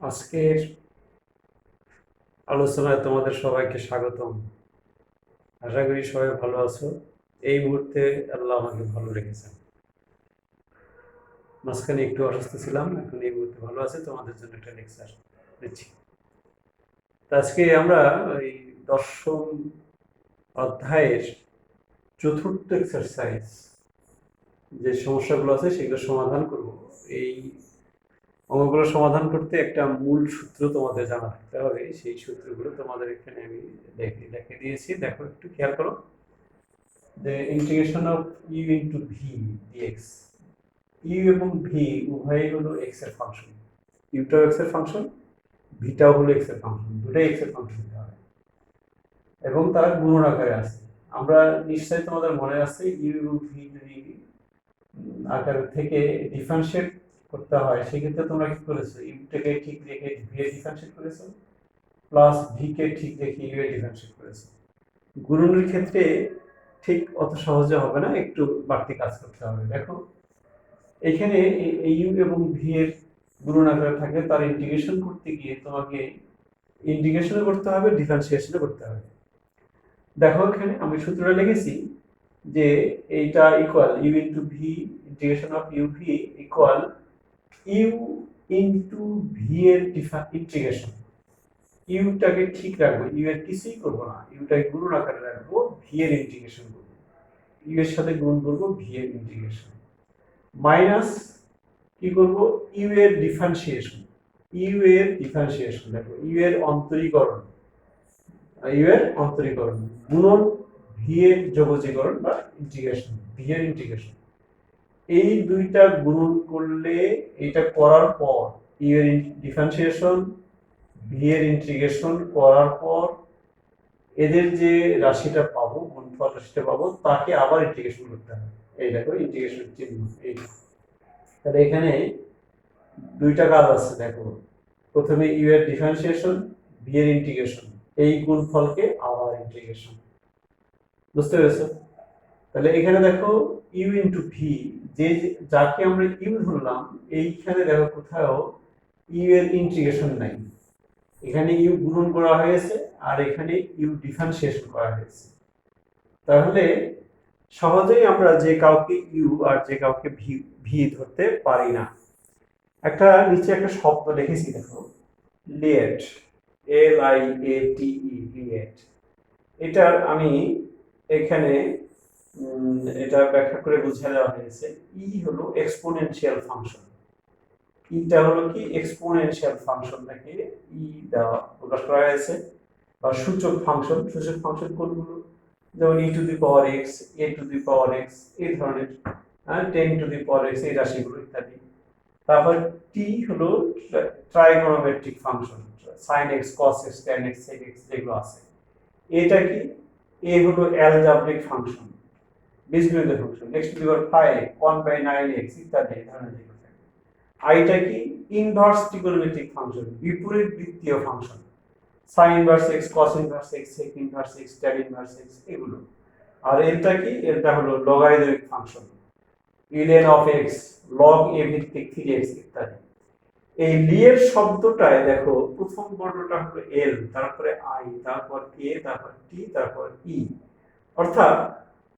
আজকের আলোচনায় তোমাদের সবাইকে স্বাগতম। আশা করি সবাই ভালো আছো। এই মুহূর্তে আল্লাহ আমাকে ভালো রেখেছেন। মাঝখানে একটু অসুস্থ ছিলাম, এখন এই মুহূর্তে ভালো আছে। তোমাদের জন্য একটা লেকচার দিচ্ছি। তো আজকে আমরা ওই দশম অধ্যায়ের চতুর্থ এক্সারসাইজ যে সমস্যাগুলো আছে সেগুলো সমাধান করব। এই অঙ্কগুলো সমাধান করতে একটা মূল সূত্র তোমাদের জানা থাকতে হবে। সেই সূত্রগুলো তোমাদের এখানে আমি দেখে দিয়েছি, দেখো একটু খেয়াল করো। The integration of u into v dx, u এবং v উভয়ই হলো x এর ফাংশন। ইউটাও x এর ফাংশন, ভিটাও হলো x এর ফাংশন, দুটোই x এর ফাংশন হয় এবং তারা গুণন আকারে আছে। আমরা নিশ্চয়ই তোমাদের মনে আছে u এবং v যদি আকার থেকে ডিফারেন্সিয়েট করতে হয় সেক্ষেত্রে তোমরা কি করেছো, ইউটাকে ঠিক রেখে v এর ডিফারেন্সিয়েট করেছো, প্লাস v কে ঠিক রেখে u এর ডিফারেন্সিয়েট করেছো। গুণনের ক্ষেত্রে ঠিক অত সহজে হবে না, একটু বাড়তি কাজ করতে হবে। দেখো এখানে ইউ এবং ভি এর গুণন আকারে থাকলে তার ইন্টিগ্রেশন করতে গিয়ে তোমাকে ইন্টিগ্রেশনও করতে হবে, ডিফারেন্সিয়েশনও করতে হবে। দেখো এখানে আমি সূত্রটা লিখেছি যে এইটা equal U into V, integration of U V equal U into V এর ইন্টিগ্রেশন। ইউটাকে ঠিক রাখবো, ইউ এর কিছুই করবো না, ইউটাকে গুণন আকারে রাখবো, ভি এর ইন্টিগ্রেশন করবো, ইউ এর সাথে গুণ করবো ভি এর ইন্টিগ্রেশন, মাইনাস কি করব, ইউ এর ডিফারেন্সিয়েশন। দেখো ইউ এর অন্তরীকরণ গুণন ভি এর যোগজীকরণ বা ইন্টিগ্রেশন, ভি এর ইন্টিগ্রেশন। এই দুইটা গুণন করলে, এটা করার পর ইউ এর ডিফারেন্সিয়েশন, ভি এর ইন্টিগ্রেশন করার পর এদের যে রাশিটা পাবো, গুণফল রাশিটা পাবো, তাকে আবার ইন্টিগ্রেশন করতে হবে। এই দেখো ইন্টিগ্রেশন চিহ্ন এই। তাহলে এখানে দুইটা কাজ আছে। দেখো প্রথমে ইউ এর ডিফারেন্সিয়েশন, ভি এর ইন্টিগ্রেশন, এই গুণফলকে আবার ইন্টিগ্রেশন। বুঝতে পেরেছো? তাহলে এখানে দেখো ইউ ইনটু ভি, যে যাকে আমরা ইউ ধরলাম, এইখানে দেখো কোথাও ইউ এর ইন্টিগ্রেশন নাই। এখানে ইউ গুণন করা হয়েছে আর এখানে ইউ ডিফারেন্সিয়েশন করা হয়েছে। তাহলে সহজেই আমরা যে কাউকে ইউ আর যে কাউকে ভি ভি ধরতে পারি না। একটা নিচে একটা শব্দ লিখেছি, দেখো লিয়েট, LIATE, লিয়েট। এটার আমি এখানে এটা ব্যাখ্যা করে বুঝিয়ে দেওয়া হয়েছে। ই হলো এক্সপোনেনশিয়াল ফাংশন, ইটা হলো কি এক্সপোনেনশিয়াল ফাংশনটাকে ই দেওয়া প্রকাশ করা হয়েছে। বা সূচক ফাংশন, সূচক ফাংশন কোনগুলো, যেমন e to the power x, a to the power x, এই ধরনের, 10 টু দি পাওয়ার এক্স, এই রাশিগুলো ইত্যাদি। তারপর টি হলো trigonometric function, sin x cos x tan x sec x যেগুলো আছে। এটা কি, এ হলো অ্যালজাব্রিক ফাংশন, বীজগণিত function, x two the power 5 1/9x ইত্যাদি ধরনের যেগুলো থাকে। আইটা কি, ইনভার্স ট্রিগোনোমেট্রিক ফাংশন, বিপরীত বৃত্তীয় function, sin inverse x cos inverse x sec inverse x tan inverse x এগুলো। আর এটা কি, এটা হলো logarithmic function, ln of x, log a ভিত্তিক 3x ইত্যাদি। এই লিয়ের শব্দটায় দেখো প্রথম বর্ণটা হলো এল, তারপরে আই, তারপর কে, তারপর টি, তারপর ই। অর্থাৎ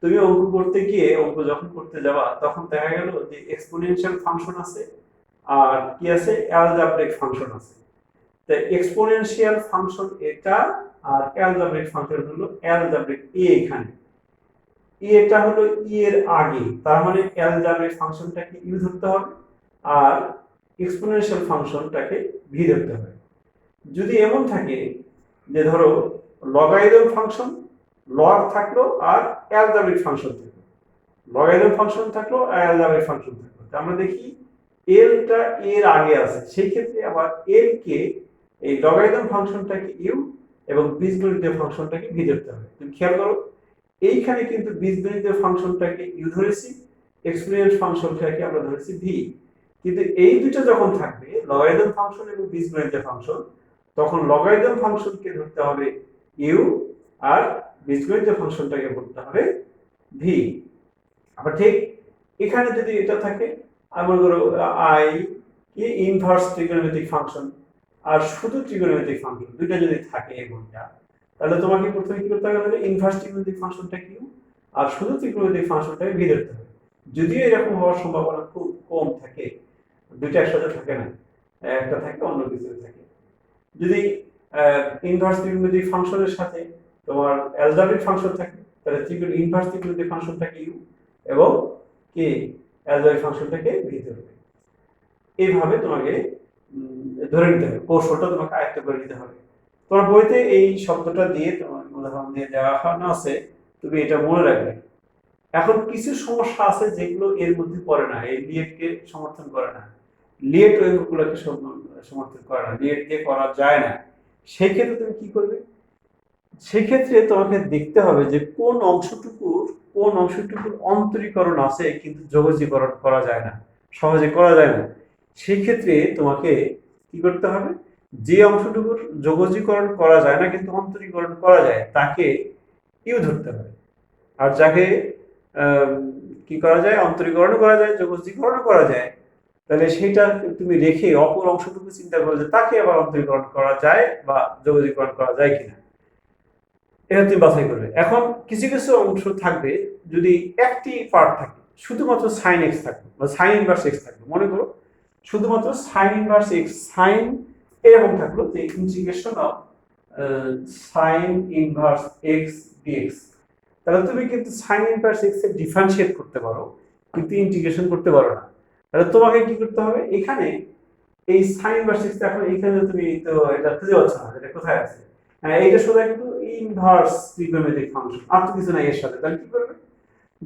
তুমি অঙ্ক করতে গিয়ে, অঙ্ক যখন করতে যাবা তখন দেখা গেল যে এক্সপোনেনশিয়াল ফাংশন আছে আর কি আছে, অ্যালজাব্রিক ফাংশন আছে। তো এক্সপোনেনশিয়াল ফাংশন এটা আর অ্যালজাব্রিক ফাংশন হলো অ্যালজাব্রিক এ, এখানে এটা হলো ই এর আগে, তার মানে অ্যালজাব্রিক ফাংশনটাকে ইউ ধরতে হবে আর এক্সপোনেনশিয়াল ফাংশনটাকে ভি ধরতে হবে। যদি এমন থাকে যে ধরো লগারিদম ফাংশন, লগ থাকলো আর অ্যালজাব্রিক ফাংশন থাকলো, লগারিদম ফাংশন থাকলো আর অ্যালজাব্রিক ফাংশন থাকলো, আমরা দেখি এলটা এর আগে আছে, সেই ক্ষেত্রে আবার এল কে, এই লগারিদম ফাংশনটাকে ইউ এবং বীজগণিতীয় ফাংশনটাকে ভি ধরতে হবে। তুমি খেয়াল করো এইখানে কিন্তু বীজগণিতীয় ফাংশনটাকে ইউ ধরেছি, এক্সপোনেনশিয়াল ফাংশনটাকে আমরা ধরেছি ভি। কিন্তু এই দুটো যখন থাকবে, লগারিদম ফাংশন এবং বীজগণিতীয় ফাংশন, তখন লগারিদম ফাংশনকে ধরতে হবে ইউ আর বীজগণিতীয় ফাংশনটাকে ধরতে হবে ভি। আবার ঠিক এখানে যদি এটা থাকে, আমরা ধরো আই কি ইনভার্স ট্রিগোনোমেট্রিক ফাংশন, আর শুধু ত্রিকোণমিতিক ফাংশন দুইটা যদি থাকে এই গুণটা, তাহলে তোমাকে প্রথমে কি করতে হবে, ইনভার্স ত্রিকোণমিতিক ফাংশনটা কি আর শুধু ত্রিকোণমিতিক ফাংশনটাকে ভি ধরতে হবে। যদিও এরকম হওয়ার সম্ভাবনা খুব কম থাকে, দুইটা একসাথে থাকে না, একটা থাকে অন্য কিছু থাকে। যদি ইনভার্স ত্রিকোণমিতিক ফাংশনের সাথে তোমার অ্যালজেব্রিক ফাংশন থাকে, তাহলে ইনভার্স ত্রিকোণমিতিক ফাংশনটাকে ইউ এবং কি অ্যালজেব্রিক ফাংশনটাকে ভি ধরবে। এইভাবে তোমাকে ধরে নিতে হবে, কৌশলটা তোমাকে আয়ত্ত করে নিতে হবে। তোমার বইতে এই শব্দটা দিয়ে তোমার উদাহরণ দিয়ে দেওয়া আছে, তুমি এটা মনে রাখবে। এখন কিছু সমস্যা আছে যেগুলো এর মধ্যে পড়ে না, এই লিয়েটকে সমর্থন করে না, লিয়েট অঙ্কগুলোকে সমর্থন করে না, লিয়েট দিয়ে করা যায় না। সেই ক্ষেত্রে তুমি কি করবে, সেক্ষেত্রে তোমাকে দেখতে হবে যে কোন অংশটুকুর অন্তরীকরণ আছে কিন্তু যোগজীকরণ করা যায় না, সহজে করা যায় না। সেই ক্ষেত্রে তোমাকে কি করতে হবে, যে অংশটুকুর যোগজীকরণ করা যায় না কিন্তু অন্তরীকরণ করা যায় তাকে ইউ ধরতে হবে। আর যাকে কি করা যায়, অন্তরীকরণ করা যায়, যোগজীকরণ করা যায়, তাহলে সেইটা তুমি রেখে অপর অংশটুকু চিন্তা করো যে তাকে আবার অন্তরীকরণ করা যায় বা যোগজীকরণ করা যায় কিনা, এটা তুমি বাছাই করবে। এখন কিছু কিছু অংশ থাকবে, যদি একটি পার্ট থাকে শুধুমাত্র সাইন এক্স থাকবে বা সাইন ইনভার্স এক্স থাকবে, মনে করো শুধুমাত্র সাইন ইনভার্স এক্স, সাইন এরকম থাকলো যে integration of sine inverse X dx, তাহলে তুমি কিন্তু সাইন ইনভার্স এক্স এর ডিফারেন্সিয়েট করতে পারো কিন্তু ইন্টিগ্রেশন করতে পারো না। তাহলে তোমাকে কি করতে হবে, এখানে এই সাইন ইনভার্স এক্স, এখন এখানে তুমি তো এটা খুঁজে পাচ্ছ না এটা কোথায় আছে, এইটা শুধু একটু ইনভার্স ত্রিকোণমিতিক ফাংশন, আর তো কিছু নাই এর সাথে। তাহলে কি করবে,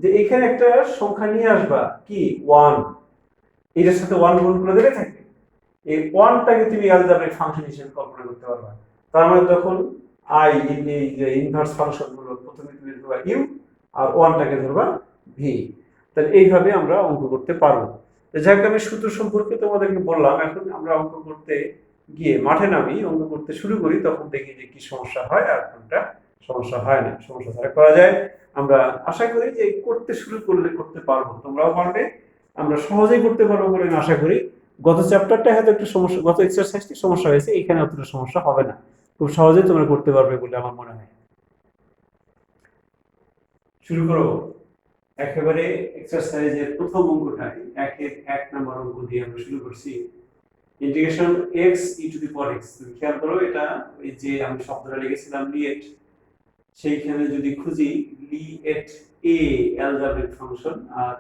যে এখানে একটা সংখ্যা নিয়ে আসবা কি 1, এটার সাথে 1 গুণ করে দিলে থাকে, এই 1টাকে তুমি অ্যালজেব্রিক ফাংশন হিসেবে কল্পনা করতে পারবা। তার মানে তখন আই এই যে ইনভার্স ফাংশন গুলো প্রথমে তুমি ধরবা ইউ আর 1টাকে ধরবা ভি। তাহলে এইভাবে আমরা অঙ্ক করতে পারবো। যাক, আমি সূত্র সম্পর্কে তোমাদেরকে বললাম, এখন আমরা অঙ্ক করতে গিয়ে মাঠে নামি অঙ্ক করতে শুরু করি, তখন দেখি যে কি সমস্যা হয় আর কোনটা সমস্যা হয় না। সমস্যা ছাড়া করা যায়, আমরা আশা করি যে করতে শুরু করলে করতে পারবো, তোমরাও পারবে, আমরা সহজেই করতে পারবো বলে আশা করি। গত চ্যাপ্টারটা হয়তো একটু সমস্যা, গত এক্সারসাইজটি সমস্যা হয়েছে, এখানে অতটা সমস্যা হবে না, খুব সহজেই তোমরা করতে পারবে বলে আমার মনে হয়। শুরু করো একেবারে এক্সারসাইজের প্রথম অঙ্কটাই, 1 নম্বর অঙ্ক দিয়ে আমরা শুরু করছি। Integration x e two the power x, তুমি খেয়াল করো এটা এই যে আমি শব্দটা লিখেছিলাম লিয়েট, সেইখানে যদি খুঁজি লিয়েট a অ্যালজেব্রিক ফাংশন আর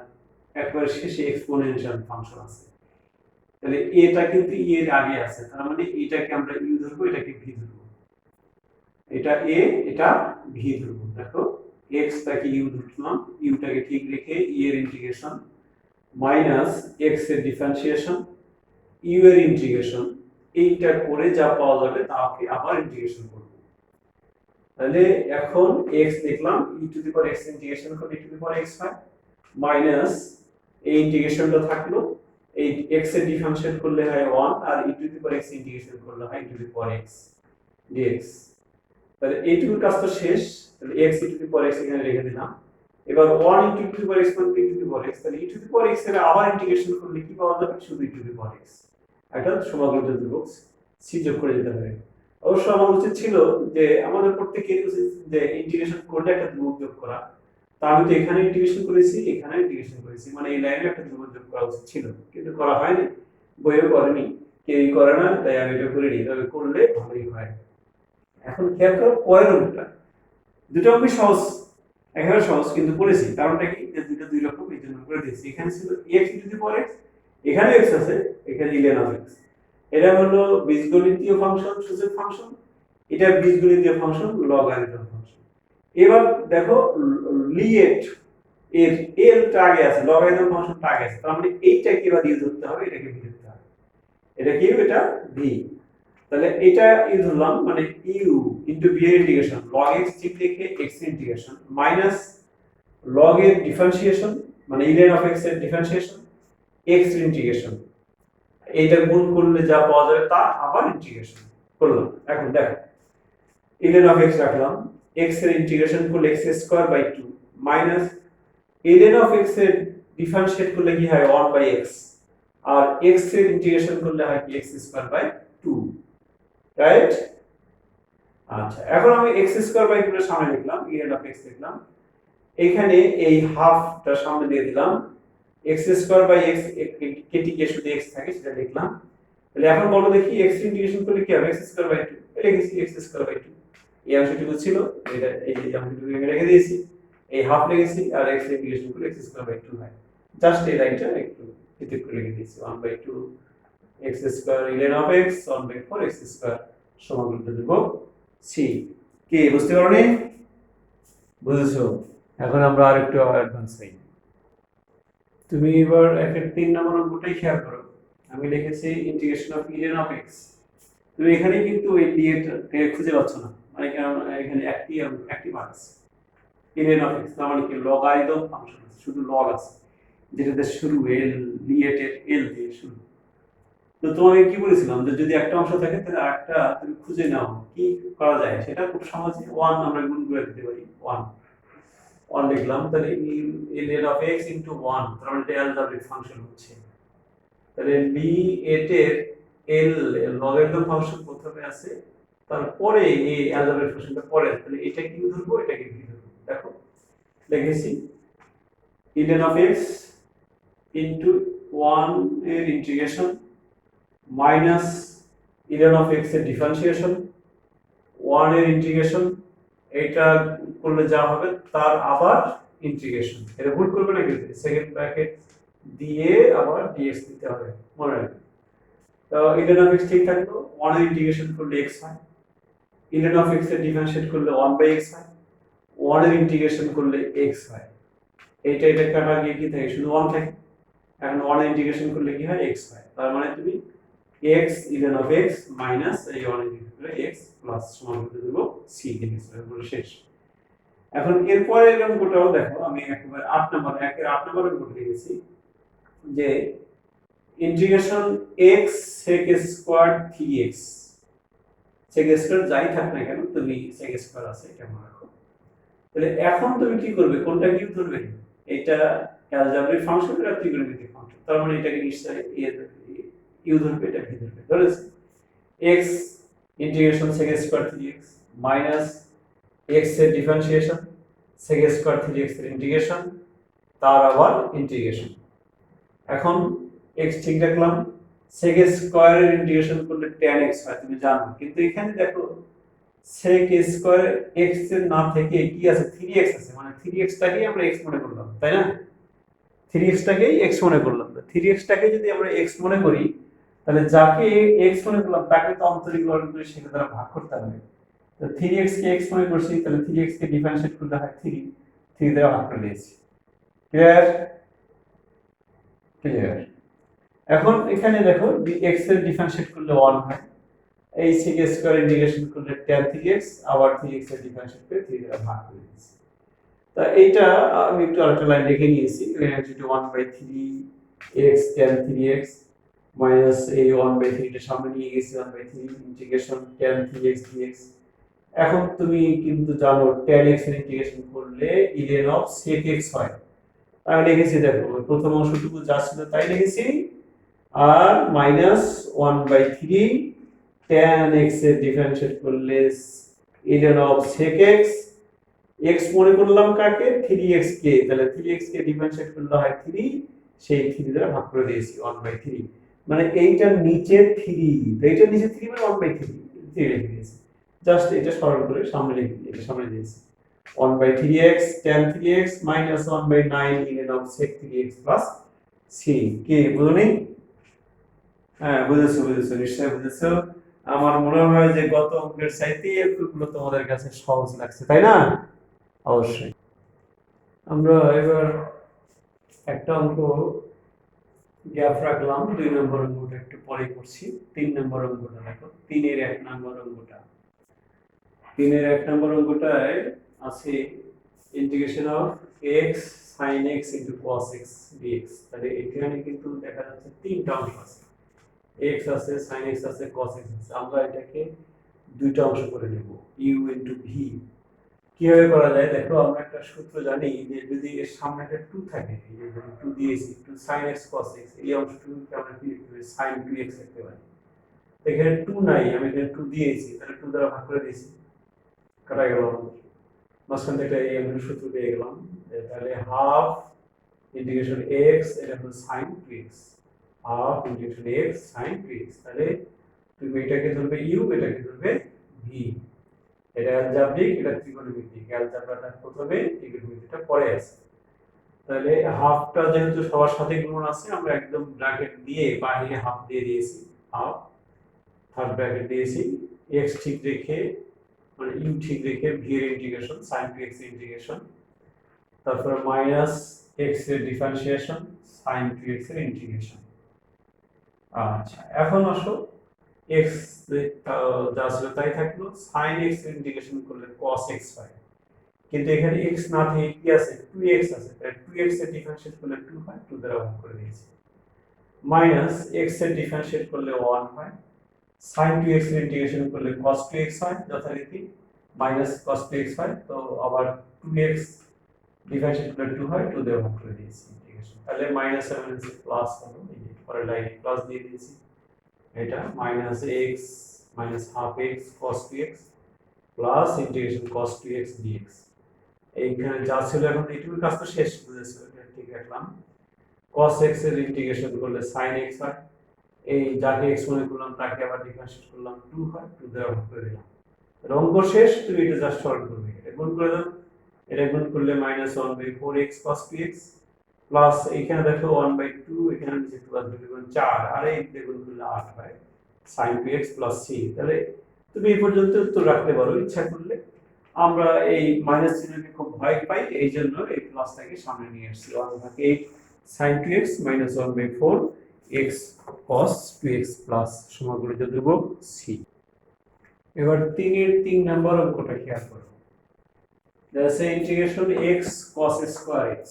একবারে শেষে এক্সপোনেনশিয়াল ফাংশন আছে, তাহলে এটা কিন্তু ই এর আগে আছে, তার মানে এটাকে আমরা ইউ ধরবো, এটাকে ভি ধরবো, এটা এ এটা ভি ধরবো। দেখো x টাকে ইউ ধরলাম, ইউটাকে ঠিক রেখে ই এর ইন্টিগ্রেশন মাইনাস x এর ডিফারেন্সিয়েশন, ইউ এর ইন্টিগ্রেশন, এইটা করে যা পাওয়া যাবে তাকে আবার ইন্টিগ্রেশন করব। তাহলে এখন x দেখলাম e to the power x integration করলে e to the power x হয়, মাইনাস এই ইন্টিগ্রেশনটা থাকলো, এই x এর ডিফারেন্সিয়েট করলে হয় 1 আর e to the power x integration করলে হয় e to the power x dx। তাহলে এইটুকুর কাজ তো শেষ, তাহলে x e to the power x এখানে রেখে দিলাম। এবার 1 ই টু দি পাওয়ার x মানে ই টু দি পাওয়ার x, তাহলে ই টু দি পাওয়ার x এর আবার ইন্টিগ্রেশন করলে কি পাওয়া যাবে, শুধু ই টু দি পাওয়ার x। এটা সমাকলন ধ্রুবক সি যোগ করে দিতে হবে। অবশ্য আমার উচিত ছিল যে আমাদের প্রত্যেকের উচিত যে ইন্টিগ্রেশন করলে একটা ধ্রুবক যোগ করা, তা আমি তো এখানে ইন্টিগ্রেশন করেছি, এখানে ইন্টিগ্রেশন করেছি, মানে এই লাইনে একটা ধ্রুবক যোগ করা উচিত ছিল, কিন্তু করা হয়নি, বইও করেনি, কেউই করে না, তাই আমি এটা করিনি, তবে করলে ভালোই হয়। এখন খেয়াল করো পরের অঙ্কটা, দুটো অঙ্কই সহজ, একেবারে সহজ, কিন্তু করেছি কারণটা কি, যে দুটো দুই রকম এই জন্য করে দিয়েছি। এখানে ছিল x e to the power x, এখানে x আছে, এখানে ln of x, এটা হলো বীজগণিতীয় ফাংশন, সূচক ফাংশন, এটা বীজগণিতীয় ফাংশন, লগারিদম ফাংশন। এবার দেখো লিয়েট এর এল টা আগে আছে, লগারিদম ফাংশনটা আগে আছে, তার মানে এইটাকে এবার দিয়ে ধরতে হবে, এটাকে ভি ধরতে হবে, এটা কি, এটা ভি। তাহলে এটা ইউ ধরলাম, মানে ইউ ইনটু ভি এর ইন্টিগ্রেশন log x ঠিক লিখে x এর ইন্টিগ্রেশন মাইনাস log এর ডিফারেন্সিয়েশন মানে ln of x এর ডিফারেন্সিয়েশন x এর ইন্টিগ্রেশন, এইটা গুণ করলে যা পাওয়া যাবে তা আবার ইন্টিগ্রেশন করলাম। এখন দেখো ln of x রাখলাম, x এর ইন্টিগ্রেশন করলে x square by 2 minus ln of x এর ডিফারেন্সিয়েট করলে কি হয় 1 বাই x, আর x এর ইন্টিগ্রেশন করলে হয় কি x স্কয়ার বাই 2। রাইট? আচ্ছা, এখন আমি x স্কয়ার বাই 2 এর সামনে লিখলাম, ln অফ x লিখলাম। এখানে এই হাফটা সামনে দিয়ে দিলাম, x স্কয়ার বাই x কেটে শুধু x থাকে সেটা লিখলাম। তাহলে এখন বলো দেখি x ইন্টিগ্রেশন করলে কি হবে? x স্কয়ার বাই 2 এটা লিখেছি, x স্কয়ার বাই 2 এই অংশটুকু ছিল, এটা এই যে অংশটুকু আমি রেখে দিয়েছি, এই হাফ লিখেছি, আর x ইন্টিগ্রেশন করলে x স্কয়ার বাই 2 হয়। জাস্ট এই লাইনটা একটু ভিতর করে লিখে দিয়েছি, 1 by 2 x square ln of x 1 by 4 x square সমান করে দেব c। কি বুঝতে পারোনি? বুঝেছো? এখন আমরা আরেকটু অ্যাডভান্স হই। তুমি এবার একটা 3 নম্বর অঙ্কটাই খেয়াল করো। আমি লিখেছি integration of ln of x। তুমি এখানে কিন্তু এই লিমিটকে খুঁজে পাচ্ছ না, মানে কারণ এখানে একটি মান আছে ln অফ x, তার মানে কি লগারিদম ফাংশন আছে, শুধু লগ আছে, যেটাতে শুরু l লিয়েটের l দিয়ে শুরু। তো তোমাকে কি বলেছিলাম যে যদি একটা অংশ থাকে তাহলে আরেকটা তুমি খুঁজে নাও, কি করা যায় সেটা খুব সহজে 1 আমরা গুণ করে দিতে পারি। 1 লিখলাম, তাহলে ln অফ x ইনটু 1, তার মানে এটা অ্যালজেব্রিক ফাংশন হচ্ছে। তাহলে লিয়েট এর l লগারিদম ফাংশন প্রথমে আছে, তারপরে এই অ্যালজেব্রিক ফাংশনটা পরে আছে। তাহলে এটা কি ধরবো, এটাকে কি ধরবো? দেখো লিখেছি ln অফ x ইনটু 1 এর integration minus ln of x এর ডিফারেন্সিয়েশন 1 এর ইন্টিগ্রেশন, এটা করলে যা হবে তার আবার ইন্টিগ্রেশন। এটা ভুল করবে না কিন্তু, সেকেন্ড ব্র্যাকেট দিয়ে আবার dx দিতে হবে, মনে রাখবে। তো ln অফ x ঠিক থাকলো, 1 এর ইন্টিগ্রেশন করলে x হয়, ln অফ x এর ডিফারেন্সিয়েট করলে 1 বাই x হয়, 1 এর ইন্টিগ্রেশন করলে x হয়। এটা কাটা গিয়ে কি থাকে, শুধু 1 থাকে। এখন 1 এর ইন্টিগ্রেশন করলে কি হয়, x হয়। তার মানে তুমি x ln of x minus এই 1 ইন্টিগ্রেশন করে x প্লাস সমান করে দেব c থেকে, শেষ। এখন এরপরে এর অঙ্কটাও দেখো, আমি একেবারে 8 নম্বর 8 নম্বর অঙ্ক লিখেছি যে integration x sec square 3x, sec square যাই থাক না কেন তুমি sec স্কয়ার আছে এটা মনে রাখো। তাহলে এখন তুমি কি করবে, কোনটা কি ধরবে? এটা অ্যালজেব্রিক ফাংশন, এটা ত্রিকোণমিতিক ফাংশন, তার মানে এটাকে নিশ্চয়ই ইউ ধরবে, এটা ভি ধরবে। ধরেছি x integration sec square 3x minus x এর ডিফারেন্সিয়েশন sec স্কয়ার 3x এর ইন্টিগ্রেশন, তার আবার ইন্টিগ্রেশন। এখন x ঠিক রাখলাম, sec স্কয়ার এর ইন্টিগ্রেশন করলে tan x হয় তুমি জানো, কিন্তু এখানে দেখো sec স্কয়ার x এর না থেকে কি আছে, 3x আছে, মানে 3x টাকেই আমরা x মনে করলাম, তাই না? 3x টাকেই x মনে করলাম। 3x টাকে যদি আমরা x মনে করি, তাহলে যাকে x মনে করলাম তাকে তো অন্তরীকরণ করে সেটা দ্বারা ভাগ করতে হবে। তো 3x কে x মনে করছি, তাহলে 3x কে ডিফারেন্সিয়েট করতে হয় 3 দ্বারা ভাগ করে দিয়েছি। ক্লিয়ার? ক্লিয়ার। এখন এখানে দেখো x এর ডিফারেন্সিয়েট করলে 1 হয়, এই sec স্কয়ার ইন্টিগ্রেশন করলে tan 3x, আবার 3x এর ডিফারেন্সিয়েট করে 3 দ্বারা ভাগ করে দিয়েছি। তা এইটা আমি একটু আরেকটা লাইন লিখে নিয়েছি, যেটা 1/3x tan 3x মাইনাস এই 1/3 টা সামনে নিয়ে গেছি, 1/3 ইন্টিগ্রেশন tan 3x dx। এখন তুমি কিন্তু জানো tan x এর ইন্টিগ্রেশন করলে ln অফ sec x হয়। আমি লিখেছি দেখো প্রথম অংশটুকু যা ছিল তাই লিখেছি, আর মাইনাস 1/3 tan x এর ডিফারেন্সিয়েট করলে ln of sec x, x মনে করলাম কাকে, 3x কে, তাহলে 3x কে ডিফারেন্সিয়েট করলে হয় 3, সেই 3 দ্বারা ভাগ করে দিয়েছি 1/3, মানে এইটার নিচে 3, তো এইটার নিচে 3 মানে 1/3 3 লিখে দিয়েছি। জাস্ট এটা সরল করে সামনে লিখে এটা সামনে দিয়েছি, 1/3x tan 3x minus 1/9 ln of sec 3x plus c। কি বুঝুনি? হ্যাঁ বুঝেছো, নিশ্চয়ই বুঝেছো। আমার মনে হয় যে গত অঙ্কের চাইতে এগুলো তোমাদের কাছে সহজ লাগছে, তাই না? অবশ্যই। আমরা এবার একটা অঙ্ক গ্যাপ রাখলাম, 2 নম্বর অঙ্কটা একটু পরে করছি। 3 নম্বর অঙ্কটা দেখো, 3 এর 1 নম্বর অঙ্কটা। 3 এর 1 নম্বর অঙ্কটায় আছে integration of x sin x into cos x dx। তাহলে এখানে কিন্তু দেখা যাচ্ছে তিনটা অংশ আছে, x আছে, sin x আছে, cos x আছে। আমরা এটাকে দুইটা অংশ করে নেব, u into v। কিভাবে করা যায় দেখো, আমরা একটা সূত্র জানি যে যদি এর সামনে একটা 2 থাকে, এই যে 2 দিয়েছি, 2 sin x cos x, এই অংশটুকুকে আমরা কি লিখতে পারি, sin 2x লিখতে পারি। এখানে 2 নাই, আমি এখানে 2 দিয়েছি, তাহলে 2 দ্বারা ভাগ করে দিয়েছি, কাটা গেল আমাদের। মাঝখান থেকে এই আমি সূত্র পেয়ে গেলাম, তাহলে হাফ ইন্টিগ্রেশন এক্স, এটা হলো sine 2x, half integration X sine 2x। তাহলে তুমি এটাকে ধরবে ইউ, এটাকে ধরবে ভি। এটা অ্যালজাব্রিক, এটা ত্রিকোণমিতিক। অ্যালজাবরাটা প্রথমে, ত্রিকোণমিতিটা পরে আছে। তাহলে হাফটা যেহেতু সবার সাথে গুণন আছে, আমরা একদম ব্র্যাকেট দিয়ে বাইরে হাফ দিয়ে দিয়েছি, হাফ থার্ড ব্র্যাকেট দিয়েছি, এক্স ঠিক রেখে মানে ইউ ঠিক রেখে ভি এর ইন্টিগ্রেশন, সাইন 2x এর ইন্টিগ্রেশন, তারপর মাইনাস এক্স এর ডিফারেন্সিয়েশন, সাইন 2x এর ইন্টিগ্রেশন। আচ্ছা, এখন আসো এক্স যা ছিল তাই থাকলো, সাইন এক্স এর ইন্টিগ্রেশন করলে cos x হয়, কিন্তু এখানে x না থেকে কি আছে, 2x আছে, তাই 2x এর ডিফারেন্সিয়েট করলে 2 হয়, 2 দ্বারা ভাগ করে দিয়েছি। মাইনাস x এর ডিফারেন্সিয়েট করলে 1 হয়, sin 2x এর ইন্টিগ্রেশন করলে cos 2x হয়, যথারীতি মাইনাস cos 2x হয়, তো আবার 2x ডিফারেন্সিয়েট করলে 2 হয়, 2 দিয়ে ভাগ করে দিয়েছি ইন্টিগ্রেশন। তাহলে মাইনাস এর মানে প্লাস হলো, এই যে পরের লাইনে প্লাস দিয়ে দিয়েছি, এটা minus x minus half x cos 2x plus integration cos 2x dx। এইখানে যা ছিল এখন এইটুকুর কাজ তো শেষ, বুঝেছো, এটা ঠিক রাখলাম। cos x এর ইন্টিগ্রেশন করলে sin x হয়, এই যাকে x মনে করলাম তাকে আবার ডিফারেন্সিয়েট করলাম 2 হয়, 2 দ্বারা ভাগ করে দিলাম। অঙ্ক শেষ, তুমি এটা জাস্ট সলভ করবে, এটা গুণ করে দাও, এটা গুণ করলে -1/4x cos 2x প্লাস এখানে দেখো 1/2, এখানে নিচে 2 আসবে, গুণ 4, আর এই গুণ করলে 8 হয় sin 2x প্লাস c। তাহলে তুমি এই পর্যন্ত উত্তর রাখতে পারো ইচ্ছা করলে। আমরা এই মাইনাস চিহ্নকে খুব ভয় পাই, এই জন্য এই প্লাসটাকে সামনে নিয়ে আসছি, 1/8 sin 2x minus 1/4 x cos 2x plus সমগ্র ধ্রুবক c। এবার 3 এর 3 নাম্বার অঙ্কটা খেয়াল করো, that's integration x cos square x।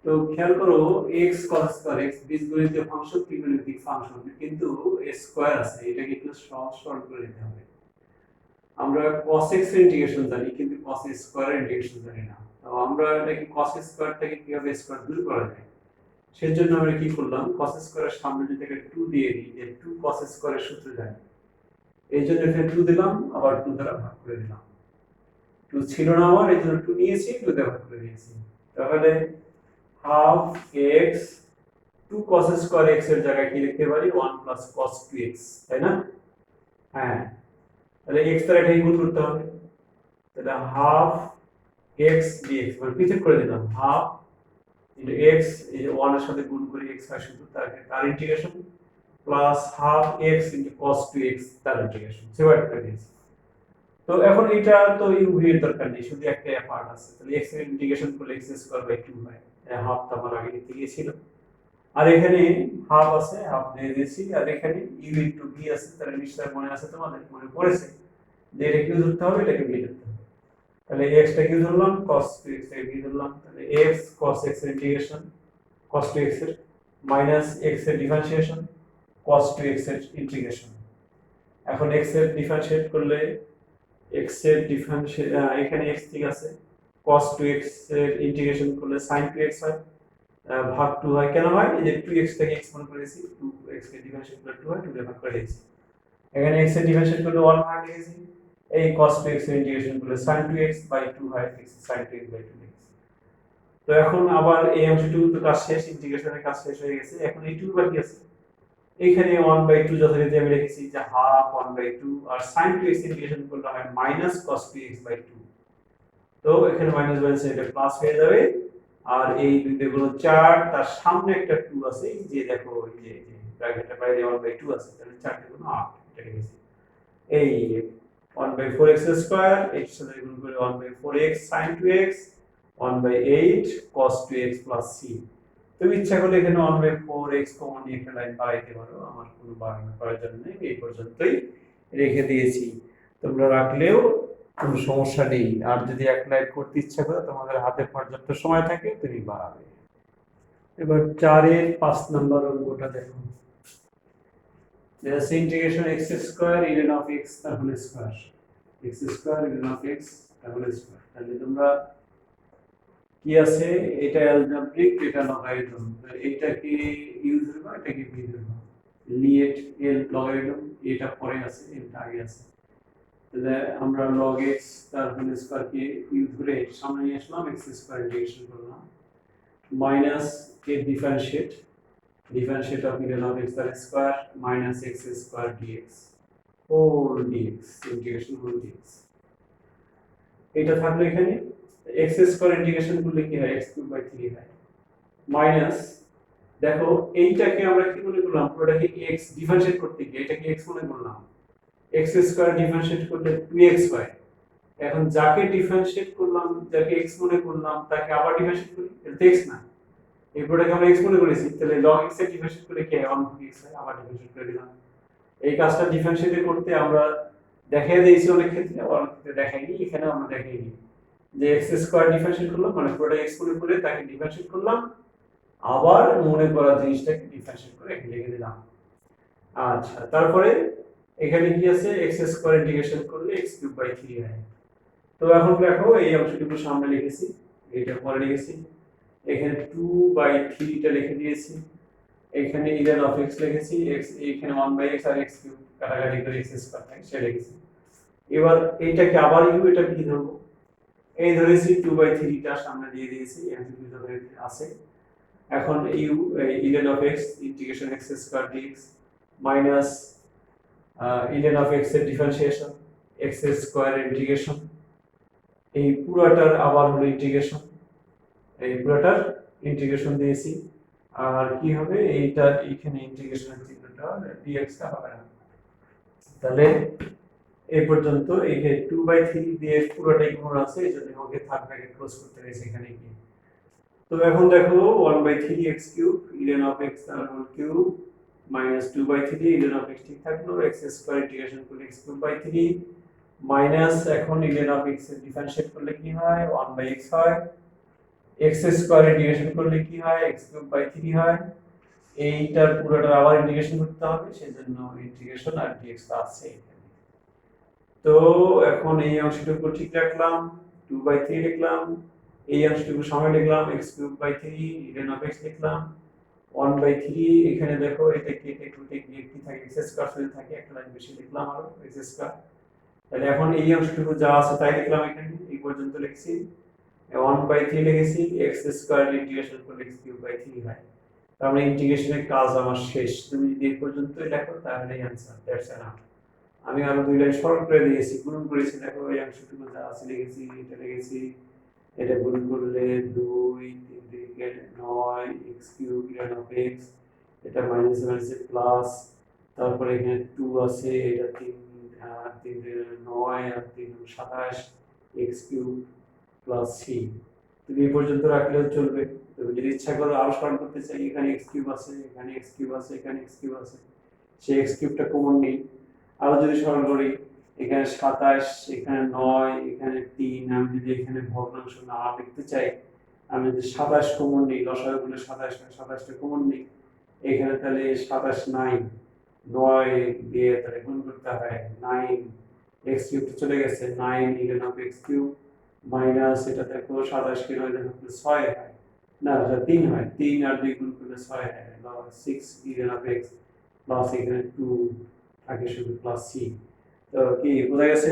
তো খেয়াল করো x cos স্কয়ার x বীজগণিতীয় ফাংশন, ত্রিকোণমিতিক ফাংশন, কিন্তু স্কয়ার আছে, এটাকে একটু সহজ সরল করে নিতে হবে। আমরা cos x এর ইন্টিগ্রেশন জানি, কিন্তু cos স্কয়ার এর ইন্টিগ্রেশন জানি না। তো আমরা এটাকে cos স্কয়ার থেকে কিভাবে স্কয়ার দূর করা যায়, সেজন্য আমরা কি করলাম, cos স্কয়ারের সামনে যদি একটা 2 দিয়ে দিই, যে 2 cos স্কয়ারের সূত্র জানি, এই জন্য এখানে 2 দিলাম, আবার 2 দ্বারা ভাগ করে দিলাম। 2 ছিল না আমার, এই জন্য 2 নিয়েছি, 2 দ্বারা ভাগ করে দিয়েছি। তাহলে half x 2 cos square x এর জায়গায় কি লিখতে পারি, 1 plus cos 2x, তাই না? হ্যাঁ, তাহলে x দ্বারা এটাকে গুণ করতে হবে, তাহলে হাফ x dx, মানে পৃথক করে দিলাম, হাফ ইনটু x, এই যে 1 এর সাথে গুণ করে x হয় শুধু, তার integration, plus half x into cos 2x, তার ইন্টিগ্রেশন, সেভাবে করে দিয়েছি। তো এখন এটা তো ইউ ভি এর দরকার নেই, শুধু একটা পার্ট আছে, তাহলে x এর ইন্টিগ্রেশন করলে x স্কয়ার বাই 2 হয়, হাফ তো আমার আগে লিখতে গিয়েছিল, আর এখানে হাফ আছে, হাফ দিয়ে দিয়েছি, আর এখানে ইউ ইনটু ভি আছে, তাহলে নিশ্চয়ই মনে আছে, তোমাদের মনে পড়েছে যে এটা কিউ ধরতে হবে, এটাকে ভি ধরতে হবে। তাহলে x টা কিউ ধরলাম, cos 2x টা ভি ধরলাম, তাহলে x cos x এর ইন্টিগ্রেশন cos 2x এর মাইনাস x এর ডিফারেন্সিয়েশন cos 2x এর ইন্টিগ্রেশন। এখন x এর ডিফারেন্সিয়েট করলে x এর ডিফারেন্সিয়েট, এখানে x ঠিক আছে, cos 2x এর ইন্টিগ্রেশন করলে sin 2x হয়, ভাগ 2 হয়, কেন হয়, এই যে 2x টাকে x মনে করেছি, 2x কে ডিফারেন্সিয়েট করলে 2 হয়, 2 দিয়ে ভাগ করে দিয়েছি। এখানে x এর ডিফারেন্সিয়েট করলে 1 ভাগ লিখেছি, এই cos 2x এর ইন্টিগ্রেশন করলে sin 2x বাই 2 হয়, sin 2x বাই 2 লিখেছি। তো এখন আবার এই অংশটুকু তো কাজ শেষ, ইন্টিগ্রেশনের কাজ শেষ হয়ে গেছে, এখন এইটুকু বাকি আছে। এখানে 1/2 যথারীতি আমি রেখেছি যে হাফ 1/2, আর sin 2x ইন্টিগ্রেশন করলে হয় মাইনাস cos 2x বাই 2। তো এখানে মাইনাস মাইনাস এটা প্লাস হয়ে যাবে, আর এই দুই গুণ 4, তার সামনে একটা 2 আছে, এই যে দেখো, এই যে ব্র্যাকেটটা বাইরে 1/2 আছে, তাহলে 4 গুণ 8 এটা রেখেছি। এই 1/4x স্কয়ার, এর সাথে গুণ করে 1/4x sin 2x, 1/8 cos 2x plus c। তুমি ইচ্ছা করলে এখানে 1/4x কমন নিয়ে একটা লাইন বাড়াইতে পারো, আমার কোনো বাড়ানোর প্রয়োজন নেই, এই পর্যন্তই রেখে দিয়েছি, তোমরা রাখলেও কোনো সমস্যা নেই। আর যদি এক লাইন করতে ইচ্ছা করো, তোমাদের হাতে পর্যাপ্ত সময় থাকে, তুমি বাড়াবে। এবার 4 এর 5 নাম্বার অঙ্কটা দেখো, There's integration x square ln of x তার whole square, x square ln of x তার হোল স্কয়ার। তাহলে তোমরা কি আছে, এটা অ্যালজেব্রিক, এটা লগারিদম, এটা কি ইউ ধরবা, এটা কি ভি ধরবা, লিয়েট এল লগারিদম, এটা পরে আছে, এটা আগে আছে। তাহলে আমরা log x তার হোল স্কয়ারকে ইউ ধরে সামনে নিয়ে আসলাম, x স্কয়ার ইন্টিগ্রেশন করলাম মাইনাস এর differentiate of ln of x তার square minus x square dx whole dx integration whole dx। এটা থাকলো এখানে, x স্কয়ার ইন্টিগ্রেশন করলে কি হয়, x³/3 হয় মাইনাস, দেখো এইটাকে আমরা কি মনে করলাম, পুরোটাকে x ডিফারেন্সিয়েট করতে গিয়ে এটাকে x মনে করলাম, x স্কয়ার ডিফারেন্সিয়েট করলে 2x হয়। এখন যাকে ডিফারেন্সিয়েট করলাম, যাকে x মনে করলাম, তাকে আবার ডিফারেন্সিয়েট করি, এটা x না, এই পুরোটাকে আমরা x মনে করেছি, তাহলে log x এর ডিফারেন্সিয়েট করলে কি হয়, 1/x হয়, আবার ডিফারেন্সিয়েট করে দিলাম। এই কাজটা ডিফারেন্সিয়েট করতে আমরা দেখিয়ে দিয়েছি অনেক ক্ষেত্রে, আবার অনেক ক্ষেত্রে দেখাইনি, এখানে আমরা দেখাইনি যে x স্কয়ার ডিফারেন্সিয়েট করলাম মানে পুরোটা x মনে করে তাকে ডিফারেন্সিয়েট করলাম, আবার মনে করা জিনিসটাকে ডিফারেন্সিয়েট করে এখানে লিখে দিলাম। আচ্ছা, তারপরে এখানে কি আছে, x স্কয়ার ইন্টিগ্রেশন করলে x³/3 হয়। তো এখন দেখো এই অংশটুকু সামনে লিখেছি, এটা পরে লিখেছি, এখানে 2/3 টা লিখে দিয়েছি, এখানে ln of x লিখেছি, x এখানে 1/x আর x³ কাটাকাটি করে x স্কয়ার থাকে সেটা লিখেছি। এবার এইটাকে আবার ইউ, এটা কি ধরবো, এই ধরেছি 2/3 টা সামনে দিয়ে দিয়েছি, এমসিকিউ ধরে আছে। এখন U ln of x integration x square dx minus ln of x এর ডিফারেন্সিয়েশন x স্কয়ার ইন্টিগ্রেশন, এই পুরোটার আবার হলো ইন্টিগ্রেশন, এই পুরোটার ইন্টিগ্রেশন দিয়েছি। আর কি হবে, এইটা এখানে ইন্টিগ্রেশনের চিহ্নটা dx টা হবে না। তাহলে এই পর্যন্ত এই যে 2/3 দিয়ে পুরোটাই গুণ আছে, এজন্য আমাকে থার্ড ব্র্যাকেট ক্লোজ করতে হয়েছে এখানে গিয়ে। তো এখন দেখো 1/3 x³ ln of x তার whole cube minus 2/3 ln of x ঠিক থাকলো, x স্কয়ার ইন্টিগ্রেশন করলে x³/3 মাইনাস এখন ln of x এর ডিফারেন্সিয়েট করলে কি হয়, 1/x হয়, x স্কয়ার ইন্টিগ্রেশন করলে কি হয়, x³/3 হয়, এইটার পুরোটা আবার ইন্টিগ্রেশন করতে হবে, সেজন্য ইন্টিগ্রেশন আর dx আছে এখানে। তো এখন এই অংশটুকু ঠিক রাখলাম, 2/3 লিখলাম, এই অংশটুকু সামনে লিখলাম, x³/3 ln of x লিখলাম, 1/3 এখানে দেখো এটা কেটে কুটে গিয়ে কি থাকে, x স্কয়ার যদি থাকে একটা লাইন বেশি লিখলাম আর x স্কয়ার। তাহলে এখন এই অংশটুকু যা আছে তাই লিখলাম, এখানে এই পর্যন্ত লিখছি, 1/3 লিখেছি, x স্কয়ার ইন্টিগ্রেশন করলে x³/3 হয়। তার মানে ইন্টিগ্রেশনের কাজ আমার শেষ। তুমি যদি এই পর্যন্তই লেখো তাহলে অ্যানসার, দ্যাটস এনাফ। আমি আরো দুই লাইন সরল করে দিয়েছি, গুণ করেছি, দেখো এই অংশটুকু যা আছে লিখেছি, এটা লিখেছি, এটা গুণ করলে 2 3 থেকে 9 x³ ln of x, এটা মাইনাস মাইনাসে প্লাস, তারপরে এখানে 2 আছে, এটা 3 3 9 আর 3 27 x³ প্লাস c। তুমি এই পর্যন্ত রাখলেও চলবে। তুমি যদি ইচ্ছা করো আরো সরল করতে চাই, এখানে x³ আছে, এখানে x³ আছে, এখানে x³ আছে, সেই x³ টা কমন নেই, আরো যদি সরল করি, এখানে 27, এখানে 9, এখানে 3, আমি যদি এখানে ভগ্নাংশ না লিখতে চাই, আমি যদি 27 কমন নিই, লসাগু করলে 27 টা কমন নিই, এখানে তাহলে 27 নাই, 9 দিয়ে তাহলে গুণ করতে হয়, 9 x³ চলে গেছে, 9 ln of x³ মাইনাস এটা দেখো 27 কে 9 দিয়ে ভাগলে 6 হয়, না এটা 3 হয়, 3 আর 2 গুণ করলে 6 হয়, 6 ln of x প্লাস এখানে 2 থাকে শুধু প্লাস c। তো কি বোঝা গেছে,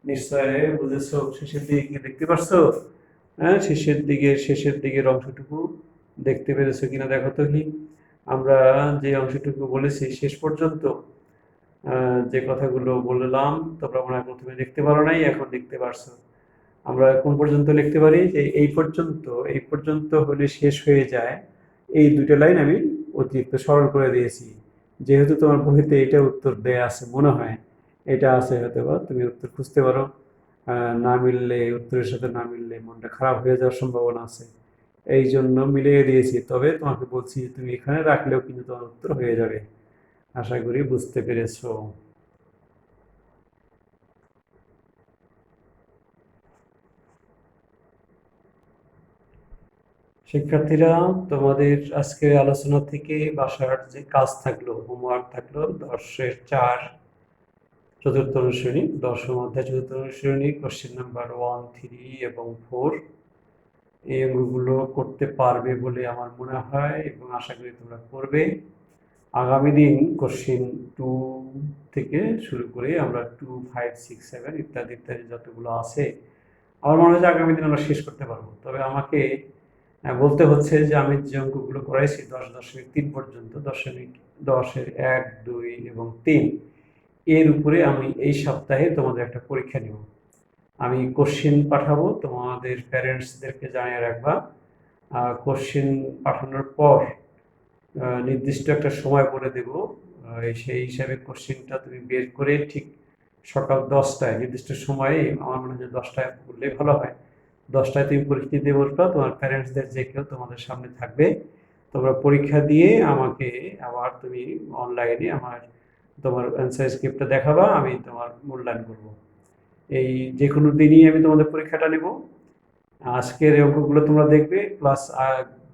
নিশ্চয় বুঝেছো, শেষের দিকে কি দেখতে পারছো, হ্যাঁ শেষের দিকের অংশটুকু দেখতে পেরেছো কিনা দেখো তো। কি আমরা যে অংশটুকু বলেছি শেষ পর্যন্ত, যে কথাগুলো বললাম তোমরা মনে হয় প্রথমে দেখতে পারো নাই, এখন দেখতে পারছো। আমরা কোন পর্যন্ত লিখতে পারি, যে এই পর্যন্ত হলে শেষ হয়ে যায়, এই দুটো লাইন আমি অতিরিক্ত সরল করে দিয়েছি। যেহেতু তোমার বইতে এটা উত্তর দেয়া আছে মনে হয়, এটা আছে হয়তো বা তুমি উত্তর খুঁজতে পারো, না মিললে উত্তরের সাথে না মিললে মনটা খারাপ হয়ে যাওয়ার সম্ভাবনা আছে, এই জন্য মিলিয়ে দিয়েছি। তবে তোমাকে বলছি যে তুমি এখানে রাখলেও কিন্তু তোমার উত্তর হয়ে যাবে। আশা করি বুঝতে পেরেছো। শিক্ষার্থীরা, তোমাদের আজকের আলোচনা থেকে বাসার যে কাজ থাকলো, হোমওয়ার্ক থাকলো 10-4 চতুর্থ অনুশীলনী, দশম অধ্যায় চতুর্থ অনুশীলনী কোশ্চেন নাম্বার 1, 3 এবং 4, এই অঙ্কগুলো করতে পারবে বলে আমার মনে হয় এবং আশা করি তোমরা করবে। আগামী দিন কোশ্চিন 2 থেকে শুরু করে আমরা 2, 5, 6, 7 ইত্যাদি ইত্যাদি যতগুলো আছে আমার মনে হয় যে আগামী দিন আমরা শেষ করতে পারবো। তবে আমাকে বলতে হচ্ছে যে আমি যে অঙ্কগুলো করাইছি 10.3 পর্যন্ত 10-এর 1, 2 এবং 3 এর উপরে আমি এই সপ্তাহে তোমাদের একটা পরীক্ষা নেব। আমি কোশ্চিন পাঠাবো, তোমাদের প্যারেন্টসদেরকে জানিয়ে রাখবা। কোশ্চিন পাঠানোর পর নির্দিষ্ট একটা সময় বলে দেব, সেই হিসাবে কোশ্চিনটা তুমি বের করে ঠিক সকাল 10টায় নির্দিষ্ট সময়ে, আমার মনে হয় যে 10টায় করলে ভালো হয়, 10টায় তুমি পরীক্ষা দিতে বসবা, তোমার প্যারেন্টসদের যে কেউ তোমাদের সামনে থাকবে, তোমরা পরীক্ষা দিয়ে আমাকে আবার তুমি অনলাইনে তোমার অ্যান্সার স্ক্রিপ্টটা দেখাবা, আমি তোমার মূল্যায়ন করব। এই যে কোনো দিনই আমি তোমাদের পরীক্ষাটা নেব। আজকের এই অঙ্কগুলো তোমরা দেখবে, প্লাস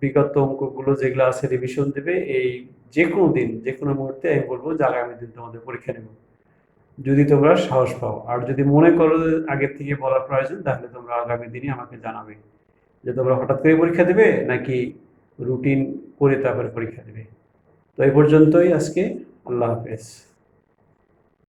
বিগত অঙ্কগুলো যেগুলো আছে রিভিশন দেবে। এই যে কোনো দিন যে কোনো মুহূর্তে আমি বলবো যে আগামী দিন তোমাদের পরীক্ষা নেব, যদি তোমরা সাহস পাও। আর যদি মনে করো যে আগের থেকে বলার প্রয়োজন, তাহলে তোমরা আগামী দিনই আমাকে জানাবে যে তোমরা হঠাৎ করে পরীক্ষা দেবে নাকি রুটিন করে তারপরে পরীক্ষা দেবে। তো এই পর্যন্তই আজকে। আল্লাহ হাফেজ।